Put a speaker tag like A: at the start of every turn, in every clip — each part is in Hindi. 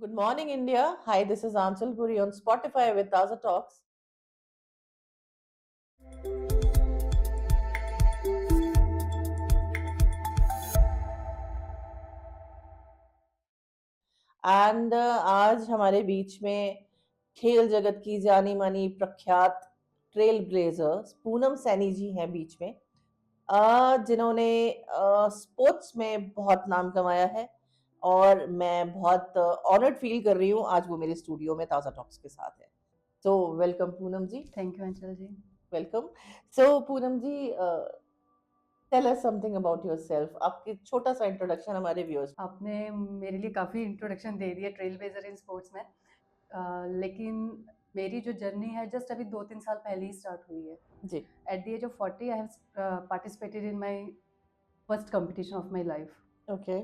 A: Good morning, India. Hi, this is Anshul Puri on Spotify with Taza Talks. And आज हमारे बीच में खेल जगत की जानी मानी प्रख्यात ट्रेल ब्लेजर पूनम सैनी जी हैं बीच में, जिन्होंने स्पोर्ट्स में बहुत नाम कमाया है। और मैं बहुत ऑनर्ड फील कर रही हूँ आज वो मेरे स्टूडियो में ताज़ा टॉक्स के साथ है। तो welcome Poonam ji.
B: Thank you Anchal ji.
A: Welcome. So Poonam ji, tell us something about yourself. आपकी छोटा सा इंट्रोडक्शन हमारे व्यूअर्स।
B: आपने मेरे लिए काफ़ी इंट्रोडक्शन दे दिया ट्रेल ब्लेजर इन स्पोर्ट्स में। लेकिन मेरी जो जर्नी है जस्ट अभी 2-3 साल पहले ही स्टार्ट हुई है।
A: जी।
B: At the age of 40 I have participated in my first competition of my life.
A: Okay.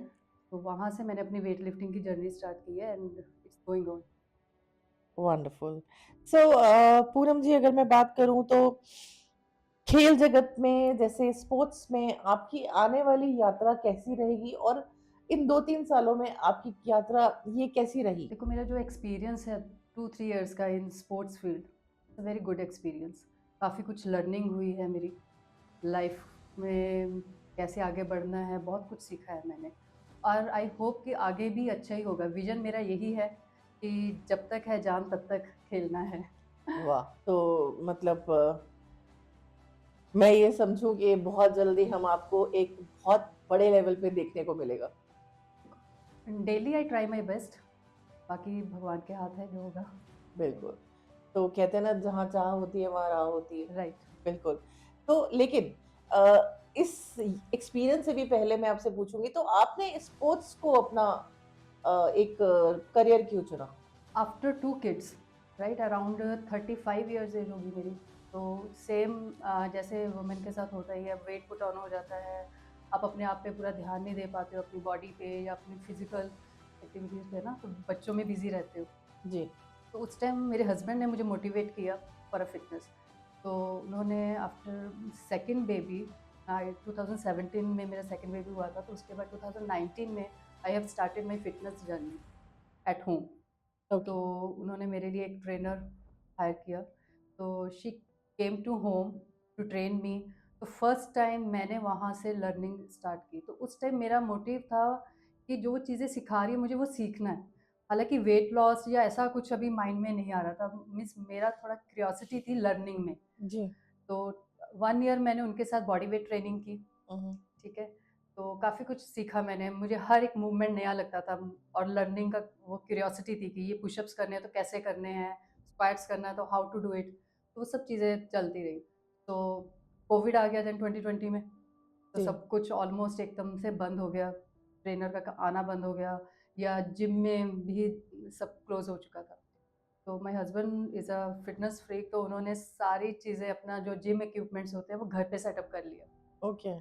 B: तो वहाँ से मैंने अपनी वेट लिफ्टिंग की जर्नी स्टार्ट की है and it's going on.
A: Wonderful. So Poonam ji, अगर मैं बात करूं तो खेल जगत में जैसे स्पोर्ट्स में आपकी आने वाली यात्रा कैसी रहेगी, और इन 2-3 सालों में आपकी यात्रा ये कैसी रही?
B: देखो, मेरा जो एक्सपीरियंस है 2-3 इयर्स का in sports field, very good experience. काफ़ी कुछ लर्निंग हुई है मेरी लाइफ में, कैसे आगे बढ़ना है, बहुत कुछ सीखा है मैंने। और आई होप कि आगे भी अच्छा ही होगा। विज़न मेरा यही है कि जब तक है जान तब तक खेलना है।
A: वाह! तो मतलब मैं ये समझूं कि बहुत जल्दी हम आपको एक बहुत बड़े लेवल पे देखने को मिलेगा।
B: Daily I try my best, बाकी भगवान के हाथ है जो होगा।
A: बिल्कुल। तो कहते हैं ना, जहाँ चाह होती है वहाँ राह होती है।
B: राइट।
A: बिल्कुल। तो लेकिन इस एक्सपीरियंस से भी पहले मैं आपसे पूछूंगी, तो आपने स्पोर्ट्स को अपना एक करियर क्यों चुना?
B: After 2 kids, right, around 35 years age होगी मेरी। तो सेम जैसे वुमेन के साथ होता ही है, वेट पुट ऑन हो जाता है। आप अपने आप पे पूरा ध्यान नहीं दे पाते हो, अपनी बॉडी पे या अपनी फिजिकल एक्टिविटीज़ पे ना, तो बच्चों में बिजी रहते हो।
A: जी।
B: तो उस टाइम मेरे हस्बैंड ने मुझे मोटिवेट किया फॉर अ फिटनेस। तो उन्होंने आफ्टर सेकंड बेबी, 2017 में मेरा सेकंड बेबी हुआ था, तो उसके बाद 2019 में I have started my fitness journey at home.
A: Okay.
B: तो उन्होंने मेरे लिए एक ट्रेनर हायर किया। तो she came to home to train me. तो फर्स्ट टाइम मैंने वहाँ से लर्निंग स्टार्ट की। तो उस टाइम मेरा मोटिव था कि जो चीज़ें सिखा रही है मुझे वो सीखना है। हालाँकि वेट लॉस या ऐसा कुछ अभी माइंड में नहीं आ रहा था। मीन्स मेरा थोड़ा क्यूरियोसिटी थी लर्निंग में।
A: जी।
B: तो 1 ईयर मैंने उनके साथ बॉडी वेट ट्रेनिंग की।
A: हम्म।
B: ठीक है। तो काफ़ी कुछ सीखा मैंने, मुझे हर एक मूवमेंट नया लगता था। और लर्निंग का वो क्यूरियोसिटी थी कि ये पुशअप्स करने हैं तो कैसे करने हैं, स्क्वाट्स करना है तो हाउ टू डू इट। तो वो सब चीज़ें चलती रही। तो कोविड आ गया देन 2020 में, तो
A: जी।
B: सब कुछ ऑलमोस्ट एकदम से बंद हो गया। ट्रेनर का आना बंद हो गया, या जिम में भी सब क्लोज हो चुका था। तो my husband is a fitness freak, तो उन्होंने सारी चीज़ें, अपना जो जिम इक्विपमेंट्स होते हैं वो घर पे सेटअप कर लिया।
A: ओके।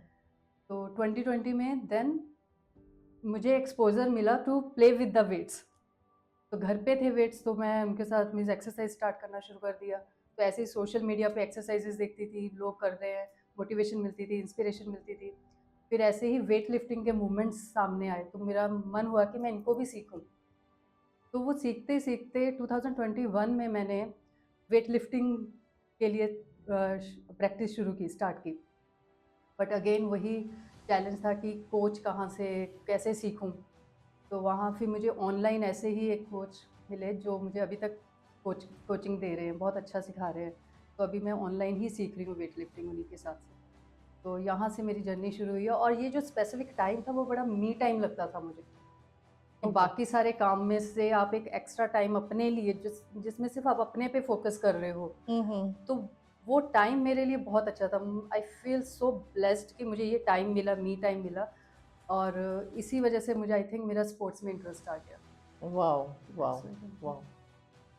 B: तो 2020 में देन मुझे एक्सपोज़र मिला to play with the weights. तो घर पे थे वेट्स, तो मैं उनके साथ मीन्स एक्सरसाइज स्टार्ट करना शुरू कर दिया। तो ऐसे ही सोशल मीडिया पे एक्सरसाइजेज़ देखती थी, लोग कर रहे हैं, मोटिवेशन मिलती थी, इंस्पिरेशन मिलती थी। फिर ऐसे ही वेट लिफ्टिंग के मूवमेंट्स सामने आए, तो मेरा मन हुआ कि मैं इनको भी सीखूँ। तो वो सीखते-सीखते 2021 में मैंने वेट लिफ्टिंग के लिए प्रैक्टिस शुरू की, स्टार्ट की। बट अगेन वही चैलेंज था कि कोच कहाँ से, कैसे सीखूँ? तो वहाँ फिर मुझे ऑनलाइन ऐसे ही एक कोच मिले जो मुझे अभी तक कोचिंग दे रहे हैं, बहुत अच्छा सिखा रहे हैं। तो अभी मैं ऑनलाइन ही सीख रही हूँ वेट लिफ्टिंग उन्हीं के साथ से। तो यहाँ से मेरी जर्नी शुरू हुई है, और ये जो स्पेसिफिक टाइम था वो बड़ा मी टाइम लगता था मुझे, कि
A: ओके।
B: बाकी सारे काम में से आप एक एक्स्ट्रा टाइम अपने लिए जिसमें सिर्फ़ आप अपने पे फ़ोकस कर रहे हो।
A: हम्म।
B: तो वो टाइम मेरे लिए बहुत अच्छा था। आई फ़ील सो ब्लेस्ड कि मुझे ये टाइम मिला, मी टाइम मिला। और इसी वजह से मुझे आई थिंक मेरा स्पोर्ट्स में इंटरेस्ट आ गया।
A: Wow. Wow.
B: That's why.
A: Wow.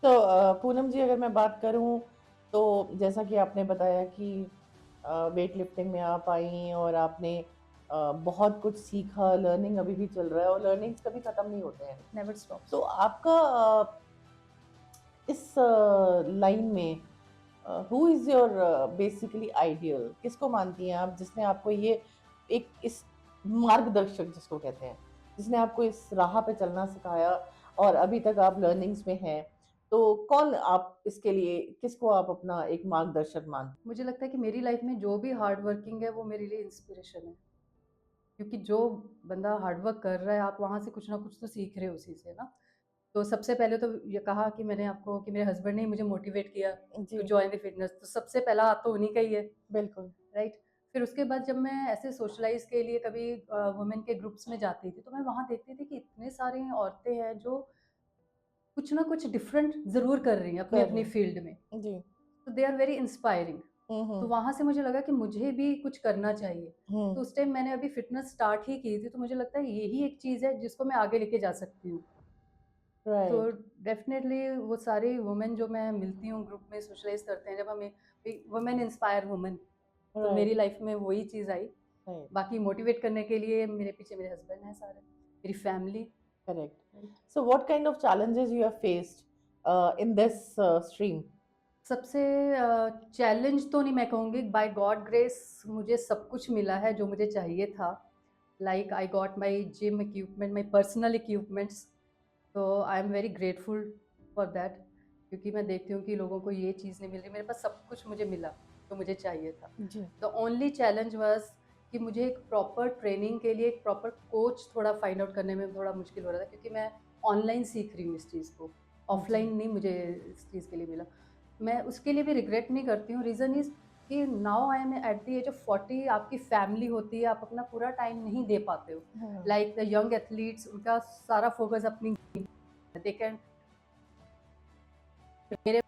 A: तो पूनम जी, अगर मैं बात करूं तो जैसा कि आपने बताया कि वेट लिफ्टिंग में आप आई और आपने बहुत कुछ सीखा। लर्निंग अभी भी चल रहा है और लर्निंग्स कभी खत्म नहीं होते हैं।
B: नेवर
A: तो
B: स्टॉप्स।
A: आपका इस लाइन में who is your basically ideal, किसको मानती हैं आप, जिसने आपको ये एक इस मार्गदर्शक जिसको कहते हैं, जिसने आपको इस राह पे चलना सिखाया, और अभी तक आप लर्निंग्स में हैं, तो कौन आप इसके लिए किसको आप अपना एक मार्गदर्शक मानते
B: मुझे लगता है कि मेरी लाइफ में जो भी हार्ड वर्किंग है वो मेरे लिए इंस्पिरेशन है, क्योंकि जो बंदा हार्ड वर्क कर रहा है आप वहाँ से कुछ ना कुछ तो सीख रहे हो उसी से ना। तो सबसे पहले तो ये कहा कि मैंने आपको कि मेरे हस्बैंड ने ही मुझे मोटिवेट किया
A: हैं?
B: टू
A: जी,
B: जॉइन द फिटनेस, तो सबसे पहला हाथ तो उन्हीं का ही है,
A: बिल्कुल।
B: राइट। फिर उसके बाद जब मैं ऐसे सोशलाइज के लिए कभी वुमेन के ग्रुप्स में जाती थी तो मैं वहाँ देखती थी कि इतने सारी औरतें हैं जो कुछ ना कुछ डिफरेंट ज़रूर कर रही हैं अपनी
A: कर रहे
B: अपनी फील्ड में,
A: हैं। जी।
B: तो दे आर वेरी इंस्पायरिंग।
A: हुँ,
B: तो
A: हुँ।
B: वहाँ से मुझे लगा कि मुझे भी कुछ करना चाहिए। तो
A: हुँ,
B: उस टाइम मैंने अभी फ़िटनेस स्टार्ट ही की थी, तो मुझे लगता है यही एक चीज़ है जिसको मैं आगे लेके जा सकती हूँ। तो
A: राइट,
B: डेफ़िनेटली वो सारी वुमेन जो मैं मिलती हूँ ग्रुप में सोशलाइज़ करते हैं, जब हमें वुमेन इंस्पायर वुमेन, तो मेरी
A: राइट,
B: लाइफ़ में वही चीज़ आई।
A: राइट,
B: बाकी मोटिवेट करने के लिए मेरे पीछे मेरे हस्बैंड हैं सारे, मेरी family,
A: correct.
B: Right.
A: So what kind of challenges you have faced in this stream?
B: सबसे चैलेंज तो नहीं मैं कहूँगी, बाय गॉड ग्रेस मुझे सब कुछ मिला है जो मुझे चाहिए था। Like I got my gym equipment, my personal equipments, तो I am very grateful for that, क्योंकि मैं देखती हूँ कि लोगों को ये चीज़ नहीं मिल रही, मेरे पास सब कुछ मुझे मिला जो मुझे चाहिए था।
A: जी,
B: द ओनली चैलेंज वाज़ कि मुझे एक प्रॉपर ट्रेनिंग के लिए एक प्रॉपर कोच थोड़ा फाइंड आउट करने में थोड़ा मुश्किल हो रहा था, क्योंकि मैं ऑनलाइन सीख रही हूँ इस चीज़ को,
A: जी,
B: ऑफलाइन नहीं मुझे इस चीज़ के लिए मिला। मैं उसके लिए भी रिग्रेट नहीं करती हूँ, रीज़न इज़ कि now I am at the age of 40, आपकी फैमिली होती है, आप अपना पूरा टाइम नहीं दे पाते हो।
A: हाँ,
B: लाइक द यंग एथलीट्स, उनका सारा फोकस अपनी, दे कैन, मेरे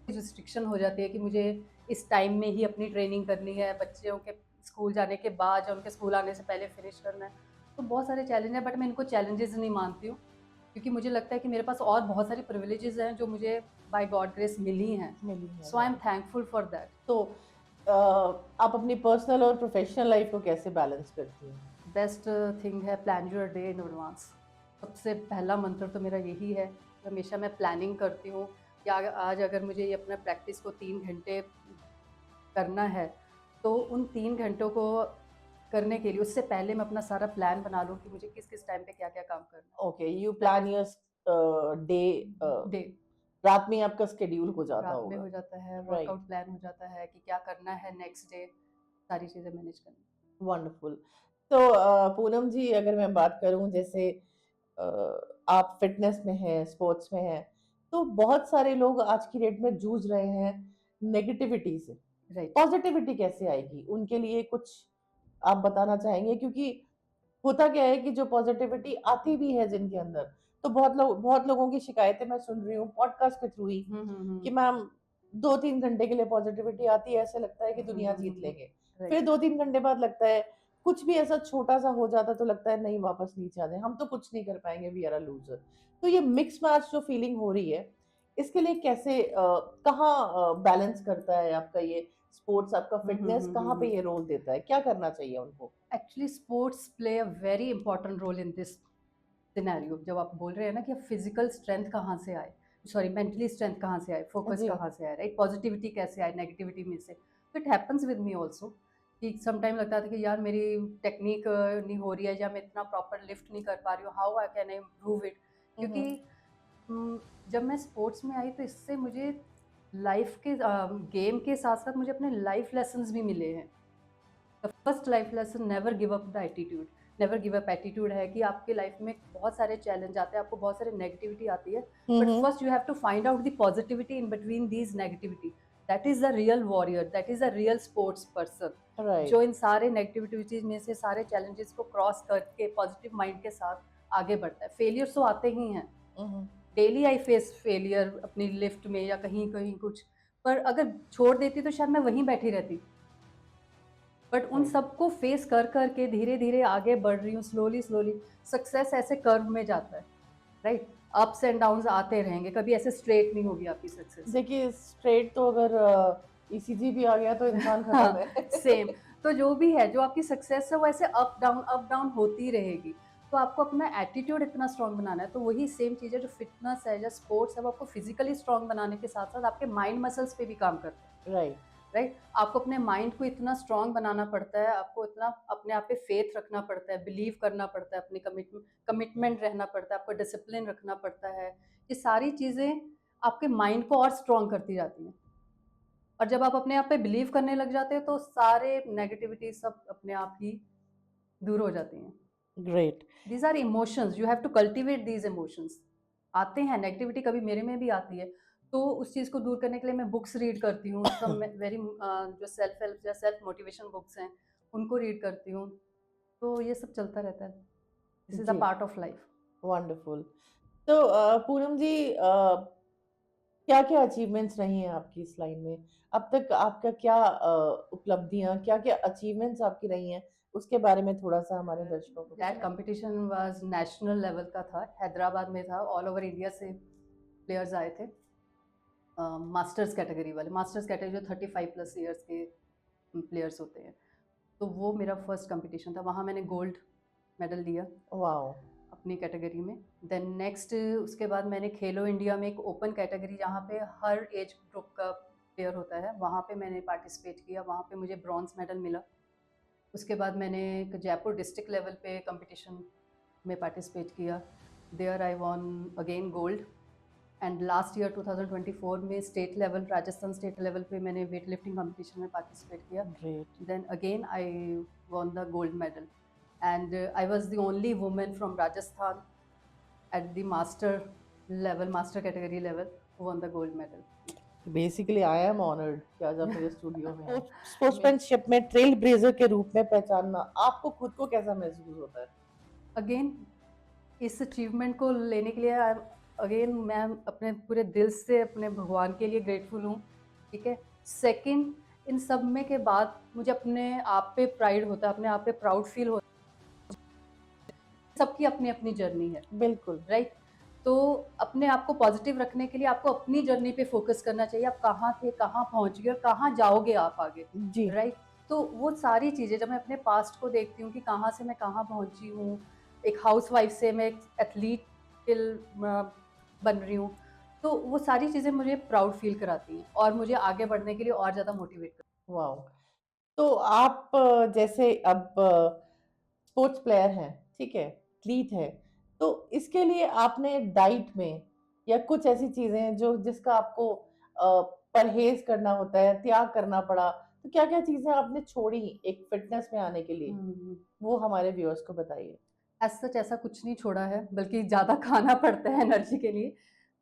B: रिस्ट्रिक्शन हो जाती है कि मुझे इस टाइम में ही अपनी ट्रेनिंग करनी है, बच्चों के स्कूल जाने के बाद या उनके स्कूल आने से पहले फिनिश करना है। तो बहुत सारे चैलेंज हैं, बट मैं इनको चैलेंजेस नहीं मानती हूँ, क्योंकि मुझे लगता है कि मेरे पास और बहुत सारी प्रिविलेजेस हैं जो मुझे बाय गॉड ग्रेस मिली हैं।
A: मिली है,
B: so I am
A: right.
B: Thankful for that.
A: तो आप अपनी पर्सनल और प्रोफेशनल लाइफ को कैसे बैलेंस करती हैं?
B: बेस्ट थिंग है plan your day in advance. सबसे पहला मंत्र तो मेरा यही है कि हमेशा मैं प्लानिंग करती हूँ कि आज अगर मुझे ये अपना प्रैक्टिस को 3 घंटे करना है, तो उन 3 घंटों को करने के लिए उससे पहले मैं अपना सारा प्लान बना लूँ कि मुझे किस किस टाइम पे क्या क्या काम करना
A: ओके, यू
B: है। That
A: plan
B: is
A: your day
B: day,
A: रात में आपका शेड्यूल हो जाता
B: रात में
A: होगा,
B: हो जाता है,
A: राइट?
B: वर्कआउट प्लान हो जाता है कि क्या करना है नेक्स्ट डे, सारी चीज़ें मैनेज करनी।
A: वंडरफुल। तो पूनम जी, अगर मैं बात करूँ जैसे अ, आप फ़िटनेस में हैं, स्पोर्ट्स में हैं, तो बहुत सारे लोग आज की डेट में जूझ रहे हैं नेगेटिविटी से।
B: राइट।
A: पॉज़िटिविटी कैसे आएगी? उनके लिए कुछ आप बताना चाहेंगे? क्योंकि होता क्या है कि जो पॉज़िटिविटी आती भी है जिनके अंदर, तो बहुत लोगों की शिकायतें मैं सुन रही हूँ पॉडकास्ट के थ्रू ही कि मैम 2-3 घंटे के लिए पॉज़िटिविटी आती है, ऐसे लगता है कि दुनिया जीत लेंगे। फिर
B: राइट।
A: 2-3 घंटे बाद लगता है कुछ भी ऐसा छोटा-सा हो जाता तो लगता है नहीं वापस नीचे आ जाएँ, हम तो कुछ नहीं कर पाएँगे, वी आर अ लूज़र। तो ये मिक्स मैच जो फीलिंग हो रही है, इसके लिए कैसे कहाँ बैलेंस करता है आपका ये स्पोर्ट्स, आपका फ़िटनेस कहाँ पे ये रोल देता है? क्या करना चाहिए उनको?
B: Actually sports play a very important role in this scenario. जब आप बोल रहे हैं ना कि फिजिकल स्ट्रेंथ कहाँ से आए, सॉरी मेंटली स्ट्रेंथ कहाँ से आए, फोकस
A: जी।
B: कहाँ से आए, राइट, पॉजिटिविटी कैसे आए नेगेटिविटी में से, तो it happens with me also कि सम टाइम लगता था कि यार मेरी टेक्निक नहीं हो रही है या मैं इतना प्रॉपर लिफ्ट नहीं कर पा रही हूँ, how I can improve it,
A: hmm,
B: क्योंकि
A: हुँ।
B: जब मैं स्पोर्ट्स में आई तो इससे मुझे लाइफ के गेम के साथ साथ मुझे अपने लाइफ लेसन्स भी मिले हैं। The first life lesson, never give up the attitude. Never give up attitude है कि आपके लाइफ में बहुत सारे चैलेंज आते हैं, आपको बहुत सारे नेगेटिविटी आती है,
A: hmm,
B: but
A: hmm.
B: First you have to find out the positivity in between these negativity. That is the real warrior, that is the real sports person, जो
A: राइट।
B: इन सारे नेगेटिविटीज में से सारे चैलेंजेस को क्रॉस करके पॉजिटिव माइंड के साथ आगे बढ़ता है। फेलियर्स तो आते ही हैं,
A: हुँ, हुँ।
B: डेली आई फेस फेलियर अपनी लिफ्ट में या कहीं कहीं कुछ, पर अगर छोड़ देती तो शायद मैं वहीं बैठी रहती, बट उन
A: राइट।
B: सबको फेस कर करके धीरे धीरे आगे बढ़ रही हूँ, स्लोली स्लोली। सक्सेस ऐसे कर्व में जाता है, राइट, अप्स एंड डाउन्स आते रहेंगे, कभी ऐसे स्ट्रेट नहीं होगी आपकी सक्सेस।
A: देखिए स्ट्रेट तो अगर ईसीजी भी आ गया तो इंसान खत्म
B: हाँ,
A: है।
B: सेम। तो जो भी है, जो आपकी सक्सेस है वो ऐसे अप डाउन होती रहेगी। तो आपको अपना एटीट्यूड इतना स्ट्रांग बनाना है, तो वही सेम चीज़ है जो फिटनेस है या स्पोर्ट्स है, वो आपको फिजिकली स्ट्रांग बनाने के साथ साथ आपके माइंड मसल्स पे भी काम करता है,
A: राइट।
B: राइट? आपको अपने माइंड को इतना स्ट्रांग बनाना पड़ता है, आपको इतना अपने आप पे फेथ रखना पड़ता है, बिलीव करना पड़ता है, अपनी कमिटमेंट रहना पड़ता है, आपको डिसिप्लिन रखना पड़ता है। ये सारी चीज़ें आपके माइंड को और स्ट्रांग करती जाती हैं। और जब आप अपने आप पे बिलीव करने लग जाते हो तो सारे नेगेटिविटी सब अपने आप ही दूर हो जाती हैं।
A: Great.
B: These are emotions, you have to cultivate these emotions. आते हैं, नेगेटिविटी कभी मेरे में भी आती है, तो उस चीज़ को दूर करने के लिए मैं बुक्स रीड करती हूँ, सब वेरी जो सेल्फ हेल्प या सेल्फ मोटिवेशन बुक्स हैं उनको रीड करती हूँ। तो ये सब चलता रहता है, दिस इज अ
A: जी,
B: पार्ट ऑफ लाइफ।
A: वंडरफुल। तो पूनम जी, क्या-क्या अचीवमेंट्स रही हैं आपकी इस लाइन में? अब तक आपका क्या उपलब्धियाँ, क्या-क्या अचीवमेंट्स आपकी रही हैं? उसके बारे में थोड़ा-सा हमारे दर्शकों को
B: दैट
A: बताएँ।
B: कंपटीशन वाज नेशनल लेवल का था, हैदराबाद में था, ऑल ओवर इंडिया से प्लेयर्स आए थे। मास्टर्स कैटेगरी वाले, मास्टर्स कैटेगरी जो 35 प्लस ईयर्स के प्लेयर्स होते हैं, तो वो मेरा फर्स्ट कंपटीशन था, वहाँ मैंने गोल्ड मेडल लिया
A: वॉव!
B: अपनी कैटेगरी में। देन नेक्स्ट उसके बाद मैंने खेलो इंडिया में एक ओपन कैटेगरी जहाँ पे हर एज ग्रुप का प्लेयर होता है, वहाँ पे मैंने पार्टिसिपेट किया, वहाँ पे मुझे ब्रॉन्ज मेडल मिला। उसके बाद मैंने एक जयपुर डिस्ट्रिक्ट लेवल पे कंपटीशन में पार्टिसिपेट किया, there I won again gold. And last year 2024 में state level, Rajasthan state level पे मैंने वेट लिफ्टिंग कंपटीशन में पार्टिसिपेट किया।
A: Great.
B: Then again, I won the gold medal, and I was the only woman from Rajasthan at the master level, master category level, who won the gold medal.
A: Basically I am honoured कि आज आप मेरे स्टूडियो में हैं।
B: मैं
A: स्पोर्ट्समैनशिप में ट्रेल ब्लेज़र के रूप में पहचानना आपको खुद को कैसा महसूस होता है?
B: अगेन इस अचीवमेंट को लेने के लिए अगेन मैं अपने पूरे दिल से अपने भगवान के लिए ग्रेटफुल हूँ, ठीक है। सेकंड, इन सब में के बाद मुझे अपने आप पे प्राइड होता है, अपने आप पे प्राउड फील होता है। सबकी अपनी अपनी जर्नी है,
A: बिल्कुल।
B: राइट? तो अपने आप को पॉजिटिव रखने के लिए आपको अपनी जर्नी पे फोकस करना चाहिए, आप कहाँ थे, कहाँ पहुँच गए और कहाँ जाओगे आप आगे,
A: जी।
B: राइट? तो वो सारी चीज़ें जब मैं अपने पास्ट को देखती हूँ कि कहाँ से मैं कहाँ पहुँची हूँ, एक हाउसवाइफ से मैं एक एथलीट टिल बन रही हूँ, तो वो सारी चीज़ें मुझे प्राउड फील कराती हैं और मुझे आगे बढ़ने के लिए और ज़्यादा मोटिवेट करती
A: वाओ! तो आप जैसे अब स्पोर्ट्स प्लेयर हैं, ठीक है? एथलीट हैं, तो इसके लिए आपने डाइट में या कुछ ऐसी चीज़ें हैं जो जिसका आपको परहेज़ करना होता है, त्याग करना पड़ा, तो क्या-क्या चीज़ें आपने छोड़ी एक फिटनेस में आने के लिए?
B: हैं।
A: वो हमारे व्यूअर्स को बताइए।
B: एज़ सच ऐसा कुछ नहीं छोड़ा है, बल्कि ज़्यादा खाना पड़ता है एनर्जी के लिए,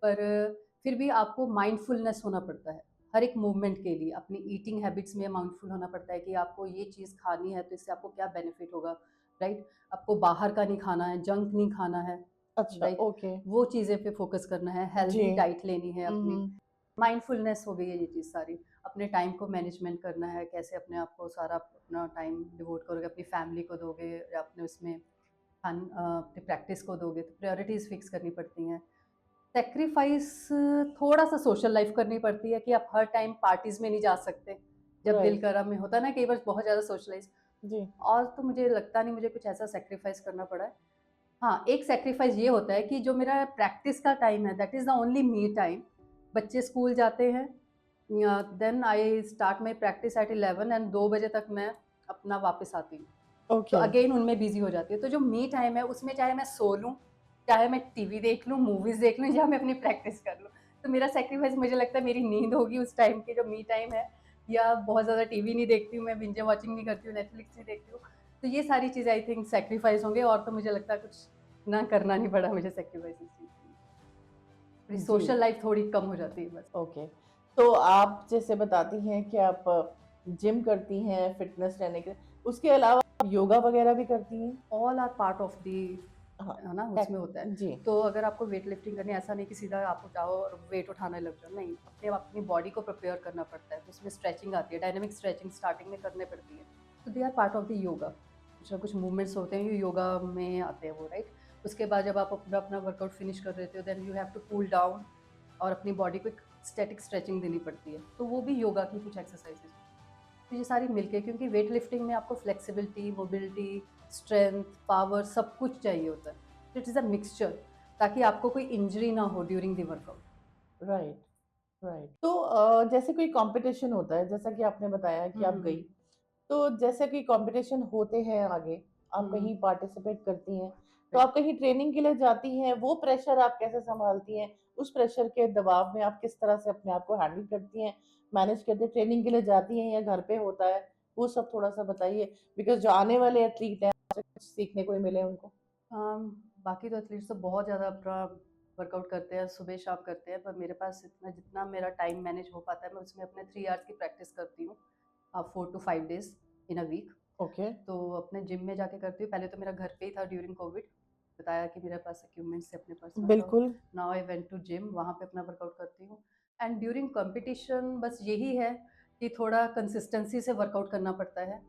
B: पर फिर भी आपको माइंडफुलनेस होना पड़ता है, हर एक मूवमेंट के लिए। अपनी ईटिंग हैबिट्स में माइंडफुल होना पड़ता है कि आपको ये चीज़ खानी है, तो इससे आपको क्या बेनिफिट होगा, राइट? आपको बाहर का नहीं खाना है, जंक नहीं खाना है,
A: अच्छा,
B: राइट?
A: ओके।
B: वो चीज़ें पे फ़ोकस करना है,
A: जी।
B: हेल्दी डाइट लेनी है
A: हुँ,
B: अपनी।
A: हुँ।
B: माइंडफुलनेस हो गई है ये चीज़ सारी। अपने टाइम को मैनेजमेंट करना है, कैसे अपने आप को सारा अपना टाइम डिवोट करोगे, अपनी फैमिली को दोगे या अपने उसमें अपनी प्रैक्टिस को दोगे, तो प्रायोरिटीज़ फिक्स करनी पड़ती हैं। सैक्रिफाइस थोड़ा-सा सोशल लाइफ़ करनी पड़ती है कि आप हर टाइम पार्टीज़ में नहीं जा सकते। जब दिल
A: राइट।
B: करा में होता है ना कई बार बहुत ज़्यादा सोशलाइज़,
A: जी।
B: और तो मुझे लगता नहीं मुझे कुछ ऐसा सैक्रिफाइस करना पड़ा है। हाँ, एक सैक्रिफाइस ये होता है कि जो मेरा प्रैक्टिस का टाइम है, that is the only me time. बच्चे स्कूल जाते हैं, then I start my practice at 11 and 2 बजे तक मैं अपना वापस आती हूँ। तो
A: ओके।
B: अगेन उनमें बिज़ी हो जाती है। तो जो मी टाइम है उसमें चाहे मैं सो लूँ, चाहे मैं टीवी देख लूँ, मूवीज़ देख लूँ या मैं अपनी प्रैक्टिस कर लूँ। तो मेरा सैक्रिफाइस मुझे लगता है मेरी नींद होगी उस टाइम की जो मी टाइम है, या बहुत ज़्यादा टीवी नहीं देखती हूँ, मैं बिंज वॉचिंग नहीं करती हूँ, नेटफ्लिक्स नहीं देखती हूँ। तो ये सारी चीज़ें आई थिंक सैक्रिफाइस होंगे, और तो मुझे लगता है कुछ ना करना नहीं पड़ा मुझे सैक्रिफाइस इस चीज़ के लिए। मेरी
A: जी।
B: सोशल लाइफ़ थोड़ी कम हो जाती है बस।
A: ओके। तो आप जैसे बताती हैं कि आप जिम करती हैं फिटनेस रहने के लिए, उसके अलावा आप योगा वगैरह भी करती हैं?
B: All are part of the,
A: हाँ,
B: है ना,
A: टेक
B: उसमें होता है।
A: जी।
B: तो अगर आपको वेट लिफ्टिंग करनी है, ऐसा नहीं कि सीधा आप जाओ और वेट उठाने लग जाओ, नहीं, अपनी बॉडी को प्रिपेयर करना पड़ता है। तो उसमें स्ट्रेचिंग आती है, डायनामिक स्ट्रेचिंग स्टार्टिंग में करनी पड़ती है। तो they are part of the yoga. कुछ ना कुछ मूवमेंट्स होते हैं, ये योगा में आते हैं वो, राइट? उसके बाद जब आप अपना अपना वर्कआउट फिनिश कर देते हो, then you have to cool down और अपनी बॉडी को एक स्टैटिक स्ट्रेचिंग देनी पड़ती है। तो वो भी योगा की कुछ एक्सरसाइजेज़। तो ये सारी मिलके, क्योंकि वेट लिफ्टिंग में आपको फ्लेक्सिबिलिटी, मोबिलिटी, स्ट्रेंथ, पावर सब कुछ चाहिए होता है। तो इट इज़ अ मिक्सचर, ताकि आपको कोई इंजरी ना हो during the workout.
A: Right, right. तो जैसे कोई कॉम्पिटिशन होता है, जैसा कि आपने बताया कि आप गई,
B: हम्म।
A: तो जैसे कि कॉम्पिटिशन होते हैं आगे, आप
B: हम्म।
A: कहीं पार्टिसिपेट करती हैं, तो
B: राइट।
A: आप कहीं ट्रेनिंग के लिए जाती हैं, वो प्रेशर आप कैसे सँभालती हैं? उस प्रेशर के दबाव में आप किस तरह से अपने आप को हैंडल करती हैं, मैनेज करती हैं? ट्रेनिंग के लिए जाती हैं या घर पे होता है? वो सब थोड़ा-सा बताइए, बिकॉज़ जो आने वाले एथलीट हैं, आपसे कुछ सीखने को ही मिले उनको।
B: अम, बाकी तो एथलीट्स तो बहुत ज़्यादा अपना वर्कआउट करते हैं, सुबह शाम करते हैं, पर मेरे पास इतना जितना मेरा टाइम मैनेज हो पाता है, मैं उसमें अपने 3 आवर्स की प्रैक्टिस करती हूँ, 4 to 5 days in a week.
A: Okay,
B: तो अपने जिम में जाके करती हूँ। पहले तो मेरा घर पे ही था ड्यूरिंग कोविड, बताया कि मेरे पास इक्विपमेंट्स थे अपने पर्सनल, तो
A: बिल्कुल।
B: Now I went to gym, वहाँ पे अपना वर्कआउट करती हूँ। एंड ड्यूरिंग कॉम्पिटिशन बस यही है कि थोड़ा कंसिस्टेंसी से वर्कआउट करना पड़ता है।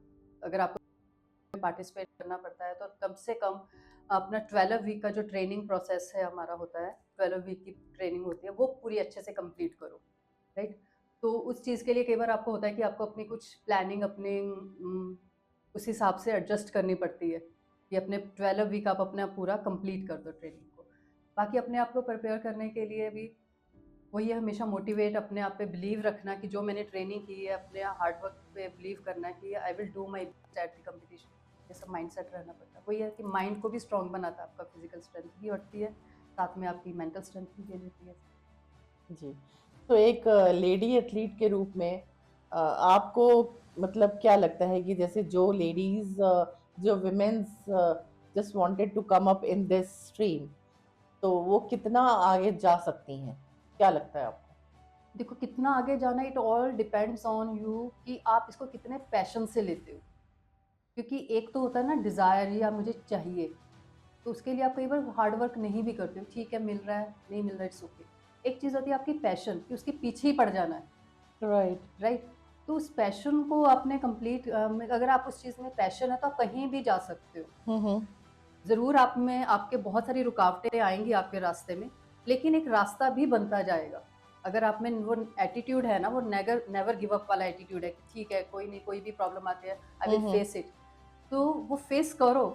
B: अगर आपको पार्टिसिपेट करना पड़ता है तो कम से कम अपना 12 वीक का जो ट्रेनिंग प्रोसेस है हमारा होता है, 12 वीक की ट्रेनिंग होती है, वो पूरी अच्छे से कंप्लीट करो, राइट? तो उस चीज़ के लिए कई बार आपको होता है कि आपको अपनी कुछ प्लानिंग अपने उस हिसाब से एडजस्ट करनी पड़ती है कि अपने 12 वीक आप अपना पूरा कंप्लीट कर दो ट्रेनिंग को। बाकी अपने आप को प्रिपेयर करने के लिए भी वही है, हमेशा मोटिवेट, अपने आप पे बिलीव रखना कि जो मैंने ट्रेनिंग की है, अपने हार्ड वर्क पे बिलीव करना है कि I will do my best at the competition. ये सब माइंडसेट रहना पड़ता है। वही है कि माइंड को भी स्ट्रांग बनाता है, आपका फिजिकल स्ट्रेंथ भी बढ़ती है, साथ में आपकी मेंटल स्ट्रेंथ भी गेन होती है।
A: जी। तो एक लेडी एथलीट के रूप में आपको मतलब क्या लगता है कि जैसे जो लेडीज़ जो womens just wanted to come up in this stream, तो वो कितना आगे जा सकती हैं? क्या लगता है आपको?
B: देखो कितना आगे जाना, it all depends on you कि आप इसको कितने पैशन से लेते हो। क्योंकि एक तो होता है ना डिज़ायर, या मुझे चाहिए, तो उसके लिए आप कई बार हार्ड वर्क नहीं भी करते हो, ठीक है मिल रहा है, नहीं मिल रहा है, इट्स ओके। एक चीज़ होती है आपकी पैशन, कि उसके पीछे ही पड़ जाना है,
A: राइट।
B: राइट? तो उस पैशन को आपने कंप्लीट, अगर आप उस चीज़ में पैशन है तो आप कहीं भी जा सकते हो।
A: हुँ, हुँ।
B: ज़रूर आप में आपके बहुत सारी रुकावटें आएँगी आपके रास्ते में, लेकिन एक रास्ता भी बनता जाएगा। अगर आप में वो एटीट्यूड है ना, वो नेगर नेवर गिव अप वाला एटीट्यूड है कि ठीक है, कोई नहीं, कोई भी प्रॉब्लम आती है, आई
A: हुँ,
B: विल
A: हुँ।
B: Face it. तो वो फेस करो,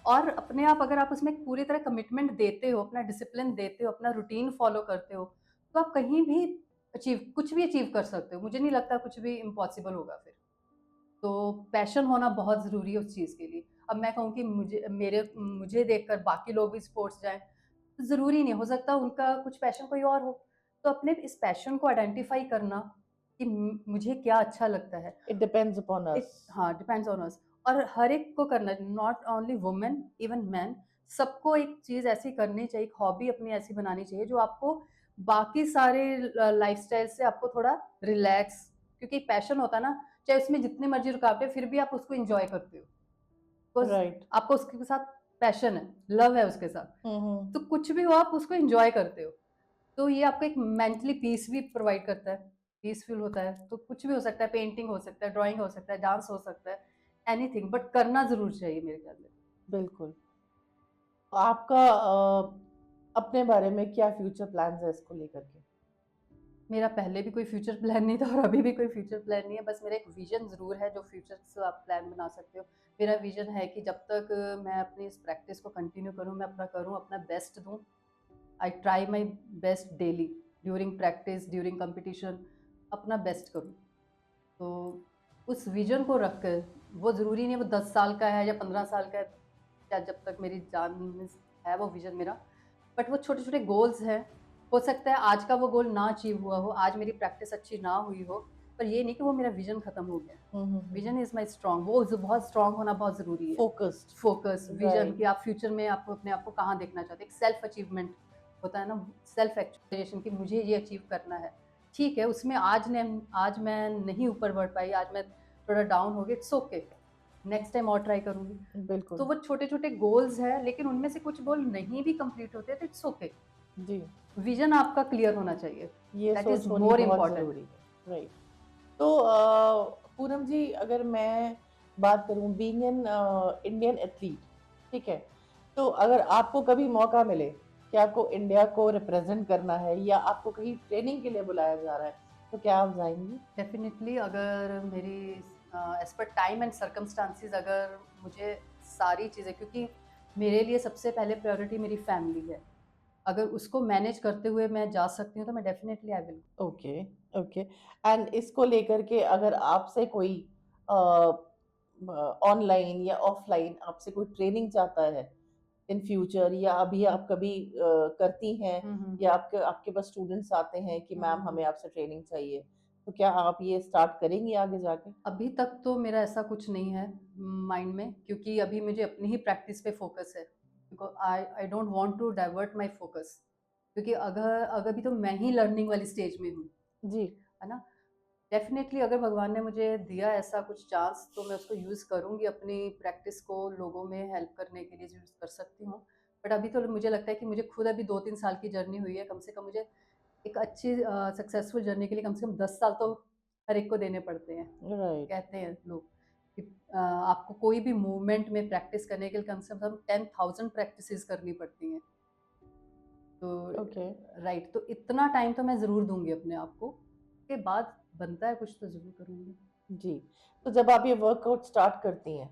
B: और अपने आप अगर आप उसमें पूरी तरह कमिटमेंट देते हो, अपना डिसिप्लिन देते हो, अपना रूटीन फॉलो करते हो, तो आप कहीं भी कुछ भी अचीव कर सकते हो। मुझे नहीं लगता कुछ भी इम्पॉसिबल होगा फिर। तो पैशन होना बहुत ज़रूरी है उस चीज़ के लिए। अब मैं कहूँ कि मुझे देखकर बाकी लोग भी स्पोर्ट्स जाएँ, तो ज़रूरी नहीं, हो सकता है उनका कुछ पैशन कोई और हो। तो अपने इस पैशन को आइडेंटिफ़ाई करना कि मुझे क्या अच्छा लगता है,
A: इट डिपेंड्स अपॉन
B: इट
A: अस।
B: हाँ, डिपेंड्स ऑन अस। और हर एक को करना, not only women, even main, सबको एक चीज़ ऐसी करनी चाहिए, एक हॉबी अपनी ऐसी बनानी चाहिए जो आपको बाकी सारे लाइफ़स्टाइल से आपको थोड़ा रिलैक्स, क्योंकि पैशन होता है ना, चाहे उसमें जितनी मर्ज़ी रुकावटें, फिर भी आप उसको एन्जॉय करते हो। Because
A: right.
B: आपको उसके साथ पैशन है, लव है उसके साथ।
A: हुँ, हुँ।
B: तो कुछ भी हो आप उसको एन्जॉय करते हो। तो ये आपको एक मेंटली पीस भी प्रोवाइड करता है, पीसफुल होता है। तो कुछ भी हो सकता है, पेंटिंग हो सकता है, ड्राइंग हो सकता है, डांस हो सकता है, एनीथिंग, बट करना ज़रूर चाहिए मेरे ख्याल में।
A: बिल्कुल। आपका अपने बारे में क्या फ्यूचर प्लान्स है इसको लेकर के?
B: मेरा पहले भी कोई फ्यूचर प्लान नहीं था और अभी भी कोई फ्यूचर प्लान नहीं है, बस मेरा एक विज़न ज़रूर है जो फ्यूचर से आप प्लान बना सकते हो। मेरा विज़न है कि जब तक मैं अपनी इस प्रैक्टिस को कंटिन्यू करूँ, मैं अपना करूँ, अपना बेस्ट दूँ। I try my best daily, during practice, during competition, अपना बेस्ट करूँ। तो उस विज़न को रख कर, वो ज़रूरी नहीं है वो 10 साल का है या 15 साल का है, या जब तक मेरी जान में है वो विज़न मेरा। बट वो छोटे-छोटे गोल्स हैं। हो सकता है आज का वो गोल ना अचीव हुआ हो, आज मेरी प्रैक्टिस अच्छी ना हुई हो, पर ये नहीं कि वो मेरा विज़न खत्म हो गया।
A: Hmm, hmm, hmm,
B: vision
A: hmm.
B: Is my strong, वो बहुत स्ट्रॉन्ग होना बहुत ज़रूरी है।
A: फ़ोकस्ड।
B: फ़ोकस, विज़न, कि
A: राइट।
B: आप फ्यूचर में आप अपने आप को कहाँ देखना चाहते हैं। एक सेल्फ अचीवमेंट होता है ना, सेल्फ एक्चुअलाइज़ेशन, कि मुझे ये अचीव करना है। ठीक है, उसमें आज मैं नहीं ऊपर बढ़ पाई, आज मैं थोड़ा डाउन हो गई, इट्स ओके। नेक्स्ट टाइम और ट्राई करूँगी। तो
A: बिल्कुल।
B: वो छोटे-छोटे गोल्स हैं, लेकिन उनमें से कुछ गोल नहीं भी कंप्लीट होते तो इट्स ओके।
A: जी।
B: विज़न आपका क्लियर होना चाहिए।
A: ये
B: दैट
A: सोच
B: इज़
A: होनी
B: मोर
A: बहुत
B: इम्पोर्टेंट।
A: ज़रूरी है। राइट। तो पूनम जी, अगर मैं बात करूँ बीइंग एन इंडियन एथलीट, ठीक है? तो अगर आपको कभी मौका मिले कि आपको इंडिया को रिप्रेज़ेंट करना है या आपको कहीं ट्रेनिंग के लिए बुलाया जा रहा है, तो क्या आप जाएँगी?
B: डेफ़िनिटली, अगर मेरी as per time and circumstances, अगर मुझे सारी चीज़ें, क्योंकि मेरे लिए सबसे पहले प्रायोरिटी मेरी फैमिली है। अगर उसको मैनेज करते हुए मैं जा सकती हूँ तो मैं definitely I will.
A: Okay, okay. And इसको लेकर के अगर आपसे कोई अ, ऑनलाइन या ऑफलाइन आपसे कोई ट्रेनिंग चाहता है इन फ्यूचर, या अभी आप कभी करती हैं,
B: हुँ, हुँ,
A: या
B: हुँ।
A: आपके आपके पास स्टूडेंट्स आते हैं कि
B: हुँ,
A: मैम
B: हुँ,
A: हमें
B: हुँ।
A: आपसे ट्रेनिंग चाहिए, तो क्या आप ये स्टार्ट करेंगी आगे जाके?
B: अभी तक तो मेरा ऐसा कुछ नहीं है माइंड में, क्योंकि अभी मुझे अपनी ही प्रैक्टिस पे फ़ोकस है। Because I don't want to divert my focus, क्योंकि अगर अगर अभी तो मैं ही लर्निंग वाली स्टेज में हूँ,
A: जी।
B: है ना? डेफ़िनेटली अगर भगवान ने मुझे दिया ऐसा कुछ चांस तो मैं उसको यूज़ करूँगी, अपनी प्रैक्टिस को लोगों में हेल्प करने के लिए यूज़ कर सकती हूँ। बट अभी तो मुझे लगता है कि मुझे खुद अभी 2-3 साल की जर्नी हुई है, कम से कम मुझे एक अच्छी सक्सेसफुल जर्नी के लिए कम से कम 10 साल तो हर एक को देने पड़ते हैं।
A: राइट।
B: कहते हैं लोग कि आपको कोई भी मूवमेंट में प्रैक्टिस करने के लिए कम से कम 10,000 प्रैक्टिसेस करनी पड़ती हैं। तो
A: ओके।
B: राइट, तो इतना टाइम तो मैं ज़रूर दूँगी अपने आप को, उसके बाद बनता है कुछ तो ज़रूर करूँगी।
A: जी। तो जब आप ये वर्कआउट स्टार्ट करती हैं,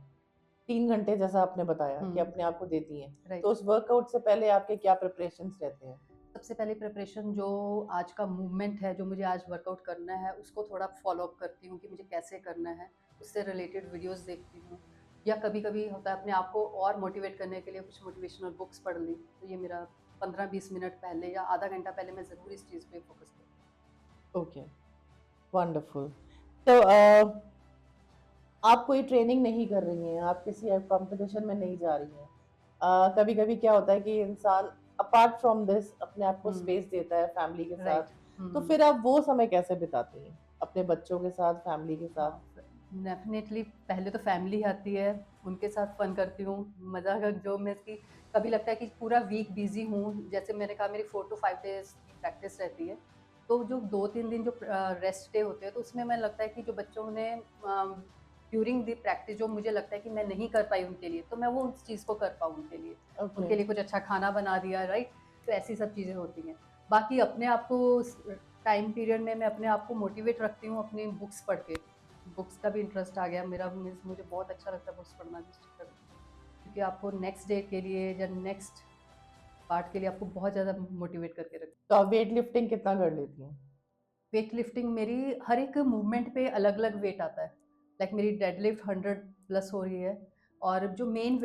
A: 3 घंटे जैसा आपने बताया कि
B: हुँ,
A: अपने आप को देती हैं, तो
B: राइट।
A: उस वर्कआउट से पहले आपके क्या प्रिपरेशंस रहते हैं?
B: सबसे पहले प्रिपरेशन जो आज का मूवमेंट है, जो मुझे आज वर्कआउट करना है, उसको थोड़ा फ़ॉलो अप करती हूँ कि मुझे कैसे करना है, उससे रिलेटेड वीडियोज़ देखती हूँ। या कभी-कभी होता है अपने आप को और मोटिवेट करने के लिए कुछ मोटिवेशनल बुक्स पढ़ ली, तो ये मेरा 15-20 मिनट पहले या आधा घंटा पहले मैं ज़रूर इस चीज़ पे फ़ोकस करती
A: ओके, वंडरफुल। तो आप कोई ट्रेनिंग नहीं कर रही हैं, आप किसी कॉम्पिटिशन में नहीं जा रही हैं। कभी-कभी क्या होता है कि इंसान अपार्ट फ्रॉम दिस अपने आप को
B: हूँ।
A: स्पेस देता है फैमिली के साथ,
B: राइट। हुँ,
A: तो
B: हुँ।
A: फिर आप वो समय कैसे बिताती हैं? अपने बच्चों के साथ, फैमिली के साथ?
B: हाँ, डेफ़िनेटली पहले तो फैमिली आती है, उनके साथ फ़न करती हूँ, मज़ा का जो मैं कि कभी लगता है कि पूरा वीक बिज़ी हूँ, जैसे मैंने कहा मेरी 4 टू 5 डेज़ की प्रैक्टिस रहती है, तो जो 2-3 दिन जो रेस्ट डे होते हैं, तो उसमें मैं लगता है कि जो बच्चों ने ड्यूरिंग द प्रैक्टिस जो मुझे लगता है कि मैं नहीं कर पाई उनके लिए, तो मैं वो उस चीज़ को कर पाऊँ उनके लिए।
A: ओके,
B: उनके लिए कुछ अच्छा खाना बना दिया, राइट? तो ऐसी सब चीज़ें होती हैं। बाकी अपने आप को उस टाइम पीरियड में मैं अपने आप को मोटिवेट रखती हूँ अपनी बुक्स पढ़ के। बुक्स का भी इंटरेस्ट आ गया मेरा, मीन्स मुझे बहुत अच्छा लगता है बुक्स पढ़ना भी, क्योंकि आपको नेक्स्ट डे के लिए या नेक्स्ट पार्ट के लिए आपको बहुत ज़्यादा मोटिवेट करके रखती
A: तो आप वेट लिफ्टिंग कितना कर लेती हैं?
B: है। वेट लिफ्टिंग मेरी हर एक मूवमेंट पे अलग-अलग वेट आता है। लाइक मेरी डेडलिफ्ट 100 प्लस हो रही है, और जो मेन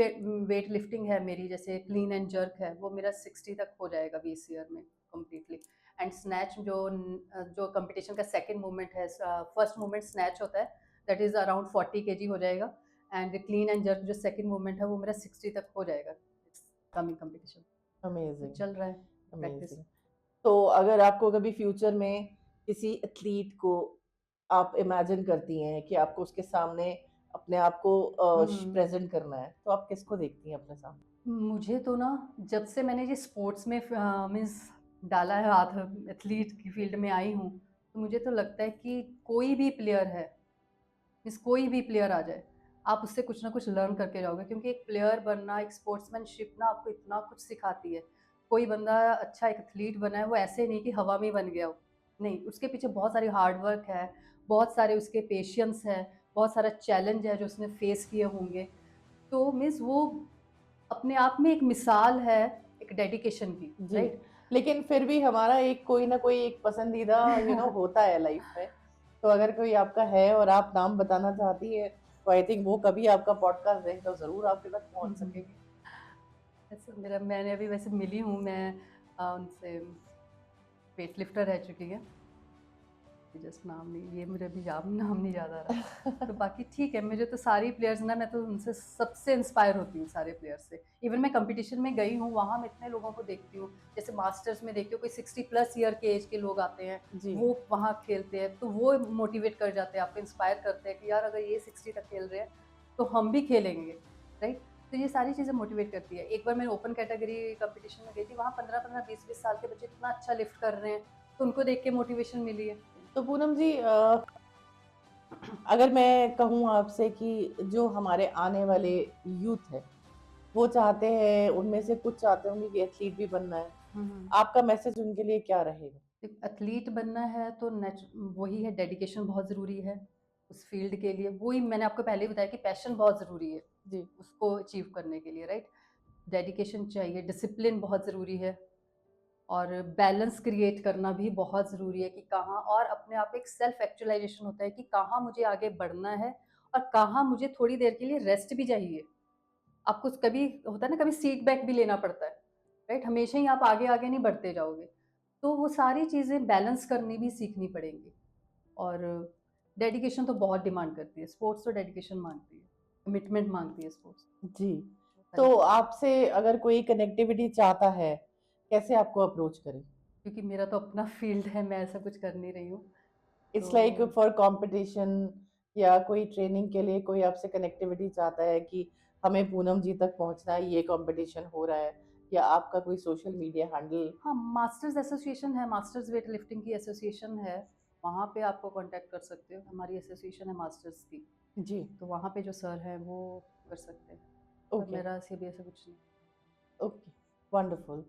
B: वेट लिफ्टिंग है मेरी, जैसे क्लीन एंड जर्क है, वो मेरा 60 तक हो जाएगा इस ईयर में कंप्लीटली। एंड स्नैच जो कंपटीशन का सेकंड मूवमेंट है, फर्स्ट मूवमेंट स्नैच होता है, दैट इज़ अराउंड 40 केजी हो जाएगा, एंड क्लीन एंड जर्क जो सेकंड मूवमेंट है वो मेरा 60 तक हो जाएगा कमिंग कंपटीशन। तो
A: अमेज़िंग,
B: चल रहा है प्रैक्टिस।
A: अमेज़िंग। तो अगर आपको कभी फ्यूचर में किसी एथलीट को आप इमेजिन करती हैं कि आपको उसके सामने अपने आप को
B: हुँ, हुँ।
A: प्रेज़ेंट करना है, तो आप किसको देखती हैं अपने सामने?
B: मुझे तो ना, जब से मैंने ये स्पोर्ट्स में मीन्स डाला है हाथ, एथलीट की फील्ड में आई हूँ, तो मुझे तो लगता है कि कोई भी प्लेयर है, मीन्स कोई भी प्लेयर आ जाए, आप उससे कुछ ना कुछ लर्न करके जाओगे, क्योंकि एक प्लेयर बनना, एक स्पोर्ट्समैनशिप ना आपको इतना कुछ सिखाती है। कोई बंदा अच्छा एक एथलीट बना है, वो ऐसे नहीं कि हवा में ही बन गया हो। नहीं, उसके पीछे बहुत सारी हार्ड वर्क है, बहुत सारे उसके पेशेंस है, बहुत सारा चैलेंज है जो उसने फेस किए होंगे। तो मीन्स वो अपने आप में एक मिसाल है, एक डेडिकेशन की,
A: जी,
B: राइट?
A: लेकिन फिर भी हमारा एक कोई ना कोई एक पसंदीदा होता है लाइफ़ में। तो अगर कोई आपका है और आप नाम बताना चाहती हैं, तो आई थिंक वो कभी आपका पॉडकास्ट देखें तो ज़रूर आपके तक पहुँच सकेंगे।
B: ऐसे मेरा मैंने अभी वैसे मिली हूँ मैं उनसे, वेट लिफ्टर रह चुकी है। जस्ट नाम नहीं, ये मुझे अभी याद नाम नहीं याद आ रहा। तो बाकी ठीक है, मुझे तो सारी प्लेयर्स ना, मैं तो उनसे सबसे इंस्पायर होती हूँ सारे प्लेयर्स से। इवन मैं कंपटीशन में गई हूँ, वहाँ मैं इतने लोगों को देखती हूँ, जैसे मास्टर्स में देखती हूँ कोई 60 प्लस ईयर के एज के लोग आते हैं,
A: जी,
B: वो वहाँ खेलते हैं, तो वो मोटिवेट कर जाते हैं, आपको इंस्पायर करते हैं कि यार अगर ये 60 तक खेल रहे हैं, तो हम भी खेलेंगे, राइट? तो ये सारी चीज़ें मोटिवेट करती है। एक बार मैं ओपन कैटेगरी कंपटीशन में गई थी, वहाँ 15-15, 20-20 साल के बच्चे इतना अच्छा लिफ्ट कर रहे हैं, तो उनको देख के मोटिवेशन मिली है।
A: तो पूनम जी, अगर मैं कहूँ आपसे कि जो हमारे आने वाले यूथ है, वो चाहते हैं, उनमें से कुछ चाहते होंगे कि एथलीट भी बनना है,
B: हुँ, हुँ।
A: आपका मैसेज उनके लिए क्या रहेगा?
B: एक एथलीट बनना है तो वही है, डेडिकेशन बहुत ज़रूरी है उस फील्ड के लिए। वही मैंने आपको पहले ही बताया कि पैशन बहुत ज़रूरी है
A: जी,
B: उसको अचीव करने के लिए, राइट? डेडिकेशन चाहिए, डिसिप्लिन बहुत ज़रूरी है, और बैलेंस क्रिएट करना भी बहुत ज़रूरी है कि कहाँ, और अपने आप एक सेल्फ एक्चुअलाइजेशन होता है कि कहाँ मुझे आगे बढ़ना है और कहाँ मुझे थोड़ी देर के लिए रेस्ट भी चाहिए। आपको कभी होता है ना, कभी सीट बैक भी लेना पड़ता है, राइट? हमेशा ही आप आगे-आगे नहीं बढ़ते जाओगे। तो वो सारी चीज़ें बैलेंस करनी भी सीखनी पड़ेंगी। और डेडिकेशन तो बहुत डिमांड करती है, स्पोर्ट्स तो डेडिकेशन माँगती है, कमिटमेंट माँगती है स्पोर्ट्स।
A: जी।
B: सारी
A: तो
B: चीज़ें,
A: आपसे अगर कोई कनेक्टिविटी चाहता है, कैसे आपको अप्रोच करे?
B: क्योंकि मेरा तो अपना फील्ड है, मैं ऐसा कुछ कर नहीं रही हूँ।
A: इट्स लाइक
B: तो
A: फॉर कॉम्पिटिशन या कोई ट्रेनिंग के लिए कोई आपसे कनेक्टिविटी चाहता है कि हमें पूनम जी तक पहुंचना है, ये कंपटीशन हो रहा है, या आपका कोई सोशल मीडिया हैंडल?
B: हाँ, मास्टर्स एसोसिएशन है, मास्टर्स वेट लिफ्टिंग की एसोसिएशन है, वहाँ पे आपको कॉन्टैक्ट कर सकते हो। हमारी एसोसिएशन है मास्टर्स की,
A: जी।
B: तो वहाँ पे जो सर हैं वो कर सकते हैं। पर
A: ओके।
B: मेरा ऐसे भी ऐसा कुछ नहीं।
A: ओके। वंडरफुल।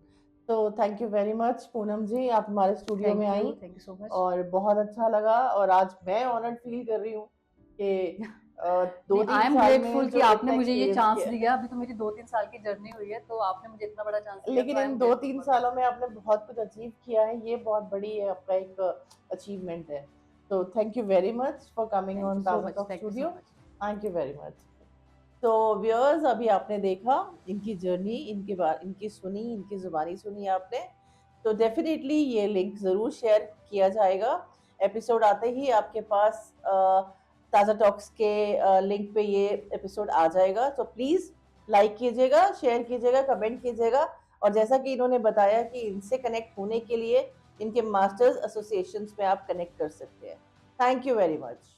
A: तो thank you very much Poonam ji, आप हमारे स्टूडियो में आई
B: थैंक यू सो मच।
A: और बहुत अच्छा लगा। और आज मैं ऑनर्ड फील कर रही हूँ कि
B: नहीं,
A: दो
B: आई
A: तीन
B: एम
A: साल
B: ग्रेटफुल
A: में
B: कि
A: जो
B: आपने
A: इतना
B: मुझे ये
A: एक्सपीरियंस
B: चांस
A: किया,
B: दिया। अभी तो मेरी 2-3 साल की जर्नी हुई है, तो आपने मुझे इतना बड़ा चांस दिया,
A: लेकिन
B: तो आई
A: इन
B: एम
A: दो
B: ग्रेटफुल
A: तीन
B: फॉर दैट।
A: सालों में आपने बहुत कुछ अचीव किया है, ये बहुत बड़ी है, आपका एक अचीवमेंट है। तो thank you very much for coming on Taaza talk
B: thank you
A: studio.
B: So much.
A: Thank you very much. तो व्यूअर्स, अभी आपने देखा इनकी जर्नी, इनकी सुनी, इनकी ज़ुबानी सुनी आपने। तो डेफिनेटली ये लिंक ज़रूर शेयर किया जाएगा। एपिसोड आते ही आपके पास ताज़ा टॉक्स के लिंक पे ये एपिसोड आ जाएगा। तो प्लीज़ लाइक कीजिएगा, शेयर कीजिएगा, कमेंट कीजिएगा। और जैसा कि इन्होंने बताया कि इनसे कनेक्ट होने के लिए इनके मास्टर्स एसोसिएशंस में आप कनेक्ट कर सकते हैं। Thank you very much.